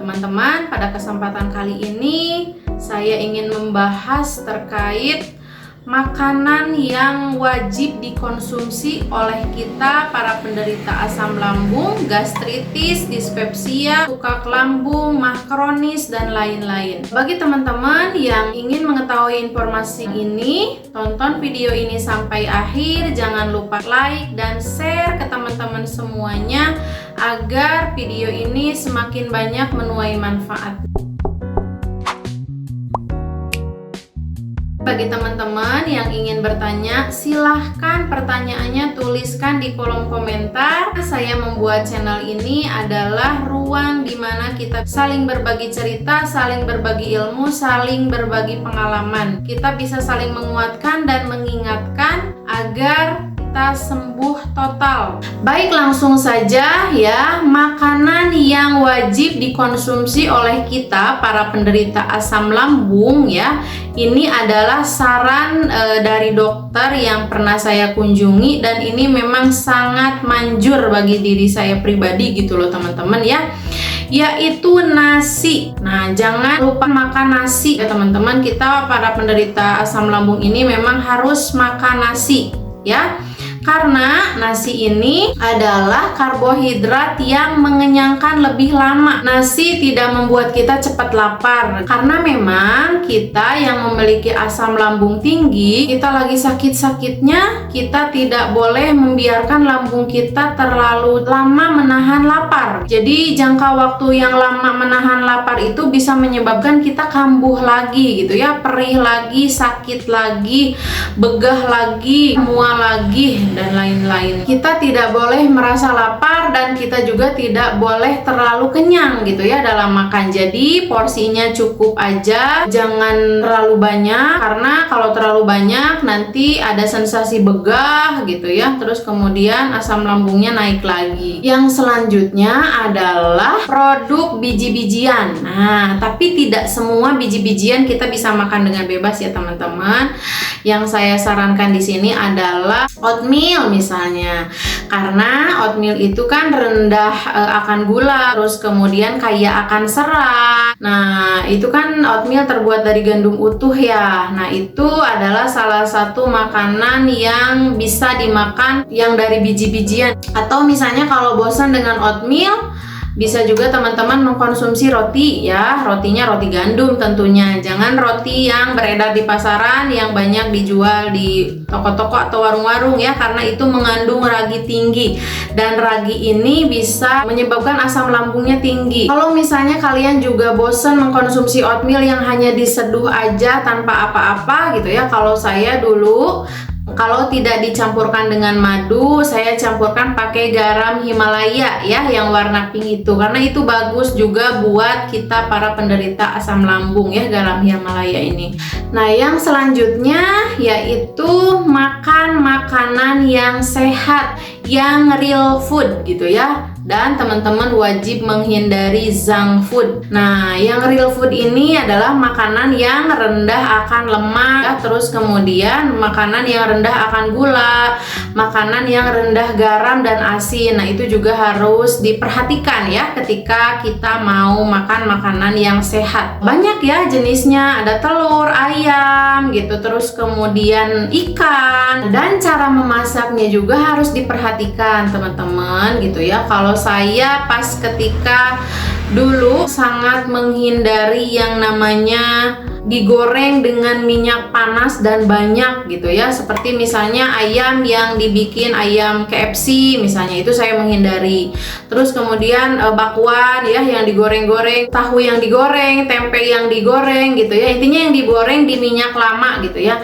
Teman-teman, pada kesempatan kali ini saya ingin membahas terkait makanan yang wajib dikonsumsi oleh kita para penderita asam lambung, gastritis, dispepsia, tukak lambung, mah kronis, dan lain-lain. Bagi teman-teman yang ingin mengetahui informasi ini, tonton video ini sampai akhir. Jangan lupa like dan share ke teman-teman semuanya agar video ini semakin banyak menuai manfaat. Bagi teman-teman yang ingin bertanya, silahkan pertanyaannya tuliskan di kolom komentar. Saya membuat channel ini adalah ruang di mana kita saling berbagi cerita, saling berbagi ilmu, saling berbagi pengalaman. Kita bisa saling menguatkan dan mengingatkan agar kita sembuh total. Baik, langsung saja ya. Makanan yang wajib dikonsumsi oleh kita para penderita asam lambung ya. Ini adalah saran dari dokter yang pernah saya kunjungi, dan ini memang sangat manjur bagi diri saya pribadi gitu loh teman-teman ya, yaitu nasi. Nah, jangan lupa makan nasi ya teman-teman. Kita para penderita asam lambung ini memang harus makan nasi ya, karena nasi ini adalah karbohidrat yang mengenyangkan lebih lama. Nasi tidak membuat kita cepat lapar, karena memang kita yang memiliki asam lambung tinggi, kita lagi sakit-sakitnya, kita tidak boleh membiarkan lambung kita terlalu lama menahan lapar. Jadi jangka waktu yang lama menahan lapar itu bisa menyebabkan kita kambuh lagi gitu ya, perih lagi, sakit lagi, begah lagi, mual lagi, dan lain-lain. Kita tidak boleh merasa lapar dan kita juga tidak boleh terlalu kenyang gitu ya dalam makan. Jadi porsinya cukup aja, jangan terlalu banyak, karena kalau terlalu banyak nanti ada sensasi begah gitu ya, terus kemudian asam lambungnya naik lagi. Yang selanjutnya adalah produk biji-bijian. Nah, tapi tidak semua biji-bijian kita bisa makan dengan bebas ya teman-teman. Yang saya sarankan di sini adalah oatmeal misalnya, karena oatmeal itu kan rendah akan gula, terus kemudian kaya akan serat. Nah, itu kan oatmeal terbuat dari gandum utuh ya. Nah, itu adalah salah satu makanan yang bisa dimakan yang dari biji-bijian. Atau misalnya kalau bosan dengan oatmeal, bisa juga teman-teman mengkonsumsi roti ya. Rotinya roti gandum tentunya. Jangan roti yang beredar di pasaran yang banyak dijual di toko-toko atau warung-warung ya, karena itu mengandung ragi tinggi, dan ragi ini bisa menyebabkan asam lambungnya tinggi. Kalau misalnya kalian juga bosan mengkonsumsi oatmeal yang hanya diseduh aja tanpa apa-apa gitu ya, kalau saya dulu kalau tidak dicampurkan dengan madu, saya campurkan pakai garam Himalaya ya, yang warna pink itu, karena itu bagus juga buat kita para penderita asam lambung ya, garam Himalaya ini. Nah, yang selanjutnya yaitu makan makanan yang sehat, yang real food gitu ya. Dan teman-teman wajib menghindari junk food. Nah, yang real food ini adalah makanan yang rendah akan lemak ya, terus kemudian makanan yang rendah akan gula, makanan yang rendah garam dan asin. Nah, itu juga harus diperhatikan ya ketika kita mau makan makanan yang sehat. Banyak ya jenisnya, ada telur, ayam gitu, terus kemudian ikan, dan cara memasaknya juga harus diperhatikan teman-teman gitu ya. Kalau saya pas ketika dulu sangat menghindari yang namanya digoreng dengan minyak panas dan banyak gitu ya, seperti misalnya ayam yang dibikin ayam KFC misalnya, itu saya menghindari. Terus kemudian bakwan ya yang digoreng-goreng, tahu yang digoreng, tempe yang digoreng gitu ya, intinya yang digoreng di minyak lama gitu ya.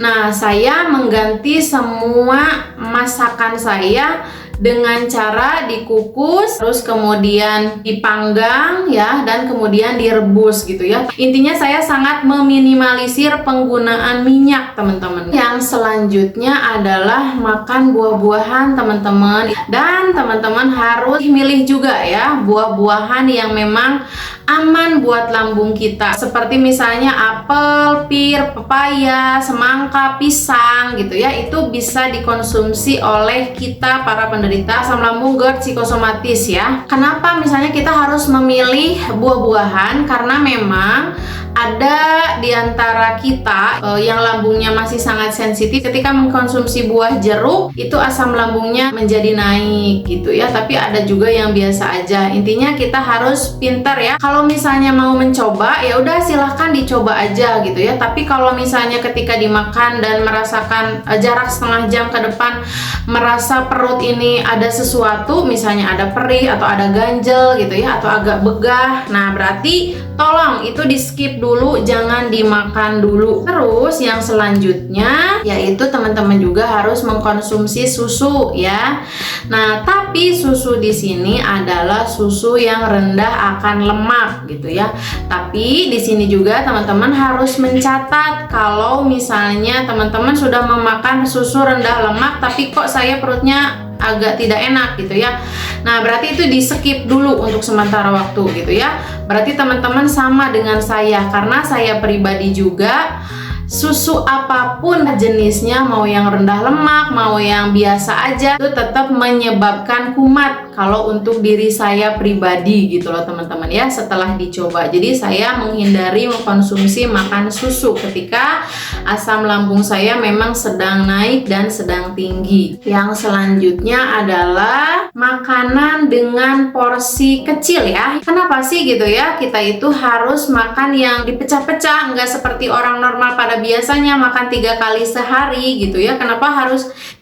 Nah, saya mengganti semua masakan saya dengan cara dikukus, terus kemudian dipanggang ya, dan kemudian direbus gitu ya. Intinya saya sangat meminimalisir penggunaan minyak teman-teman. Yang selanjutnya adalah makan buah-buahan teman-teman, dan teman-teman harus milih juga ya buah-buahan yang memang aman buat lambung kita, seperti misalnya apel, pir, pepaya, semangka, pisang gitu ya. Itu bisa dikonsumsi oleh kita para penderita penderita asam lambung GERD psikosomatis ya. Kenapa misalnya kita harus memilih buah-buahan? Karena memang ada di antara kita yang lambungnya masih sangat sensitif, ketika mengkonsumsi buah jeruk itu asam lambungnya menjadi naik gitu ya. Tapi ada juga yang biasa aja. Intinya kita harus pintar ya. Kalau misalnya mau mencoba ya udah silahkan dicoba aja gitu ya. Tapi kalau misalnya ketika dimakan dan merasakan jarak setengah jam ke depan merasa perut ini ada sesuatu, misalnya ada perih atau ada ganjel gitu ya, atau agak begah, nah berarti tolong itu di skip dulu, jangan dimakan dulu. Terus yang selanjutnya yaitu teman-teman juga harus mengkonsumsi susu ya. Nah, tapi susu di sini adalah susu yang rendah akan lemak gitu ya. Tapi di sini juga teman-teman harus mencatat kalau misalnya teman-teman sudah memakan susu rendah lemak tapi kok saya perutnya agak tidak enak gitu ya. Nah, berarti itu di skip dulu untuk sementara waktu gitu ya. Berarti teman-teman sama dengan saya, karena saya pribadi juga susu apapun jenisnya, mau yang rendah lemak, mau yang biasa aja, itu tetap menyebabkan kumat kalau untuk diri saya pribadi gitu loh teman-teman ya, setelah dicoba. Jadi saya menghindari mengkonsumsi makan susu ketika asam lambung saya memang sedang naik dan sedang tinggi. Yang selanjutnya adalah makanan dengan porsi kecil ya. Kenapa sih gitu ya kita itu harus makan yang dipecah-pecah, nggak seperti orang normal pada biasanya makan 3 kali sehari gitu ya. Kenapa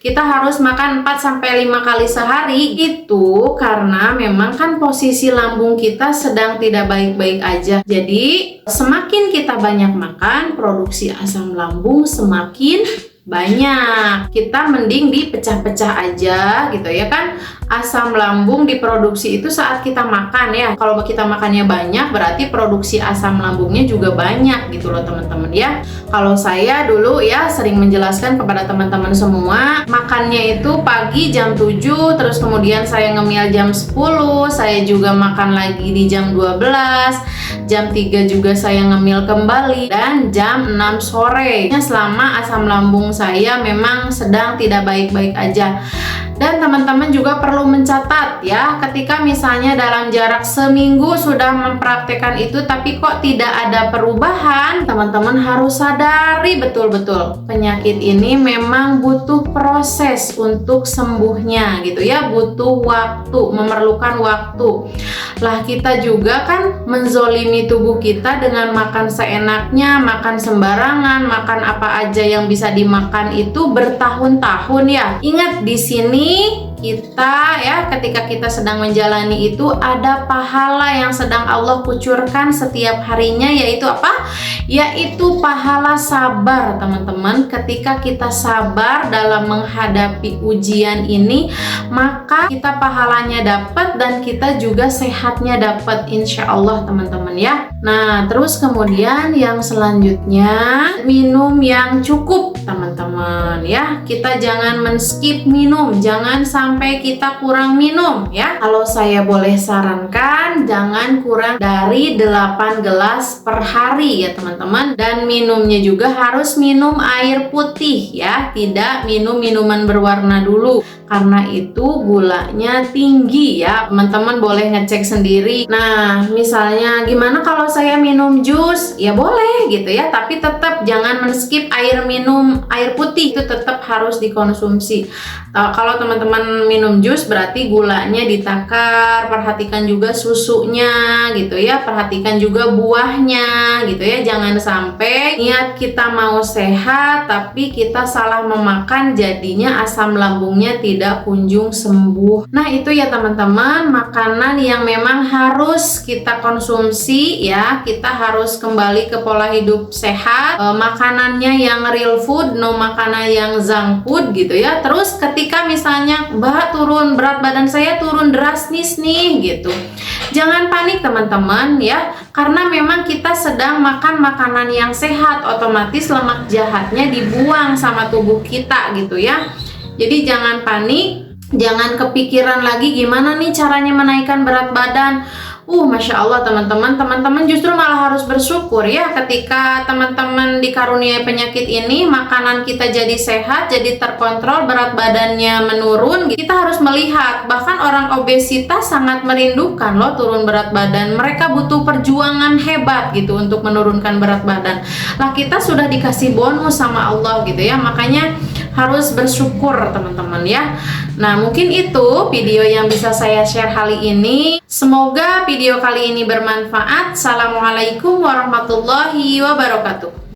kita harus makan 4-5 kali sehari? Itu karena memang kan posisi lambung kita sedang tidak baik-baik aja. Jadi semakin kita banyak makan, produksi asam lambung semakin banyak. Kita mending dipecah-pecah aja gitu ya kan. Asam lambung diproduksi itu saat kita makan ya. Kalau kita makannya banyak berarti produksi asam lambungnya juga banyak gitu loh teman-teman ya. Kalau saya dulu ya sering menjelaskan kepada teman-teman semua, makannya itu pagi jam 7, terus kemudian saya ngemil jam 10, saya juga makan lagi di jam 12, jam 3 juga saya ngemil kembali, dan jam 6 sore. Selama asam lambung saya memang sedang tidak baik-baik aja. Dan teman-teman juga perlu mencatat ya, ketika misalnya dalam jarak seminggu sudah mempraktekkan itu tapi kok tidak ada perubahan, teman-teman harus sadari betul-betul penyakit ini memang butuh proses untuk sembuhnya gitu ya, butuh waktu, memerlukan waktu. Lah kita juga kan menzolimi tubuh kita dengan makan seenaknya, makan sembarangan, makan apa aja yang bisa dimakan itu bertahun-tahun ya. Ingat di sini kita ya, ketika kita sedang menjalani itu ada pahala yang sedang Allah kucurkan setiap harinya, yaitu apa? Yaitu pahala sabar teman-teman. Ketika kita sabar dalam menghadapi ujian ini, maka kita pahalanya dapat dan kita juga sehatnya dapat, insya Allah teman-teman ya. Nah terus kemudian yang selanjutnya, minum yang cukup teman-teman ya. Kita jangan men-skip minum, jangan sampai kita kurang minum ya. Kalau saya boleh sarankan, jangan kurang dari 8 gelas per hari ya teman-teman. Dan minumnya juga harus minum air putih ya, tidak minum minuman berwarna dulu, karena itu gulanya tinggi ya. Teman-teman boleh ngecek sendiri. Nah misalnya gimana kalau saya minum jus? Ya boleh gitu ya, tapi tetap jangan men-skip air putih, itu tetap harus dikonsumsi. Kalau teman-teman minum jus berarti gulanya ditakar, perhatikan juga susunya gitu ya, perhatikan juga buahnya gitu ya. Jangan sampai niat kita mau sehat tapi kita salah memakan, jadinya asam lambungnya tidak kunjung sembuh. Nah itu ya teman-teman, makanan yang memang harus kita konsumsi ya. Kita harus kembali ke pola hidup sehat, makanannya yang real food, no makanan yang junk food gitu ya. Terus ketika misalnya Mbak turun, berat badan saya turun drastis nih gitu, jangan panik teman-teman ya, karena memang kita sedang makan makanan yang sehat, otomatis lemak jahatnya dibuang sama tubuh kita gitu ya. Jadi jangan panik, jangan kepikiran lagi gimana nih caranya menaikkan berat badan. Masya Allah teman-teman justru malah harus bersyukur ya ketika teman-teman dikaruniai penyakit ini, makanan kita jadi sehat, jadi terkontrol, berat badannya menurun. Kita harus melihat, bahkan orang obesitas sangat merindukan loh turun berat badan. Mereka butuh perjuangan hebat gitu untuk menurunkan berat badan. Lah kita sudah dikasih bonus sama Allah gitu ya, makanya harus bersyukur teman-teman ya. Nah mungkin itu video yang bisa saya share kali ini. Semoga video kali ini bermanfaat. Assalamualaikum warahmatullahi wabarakatuh.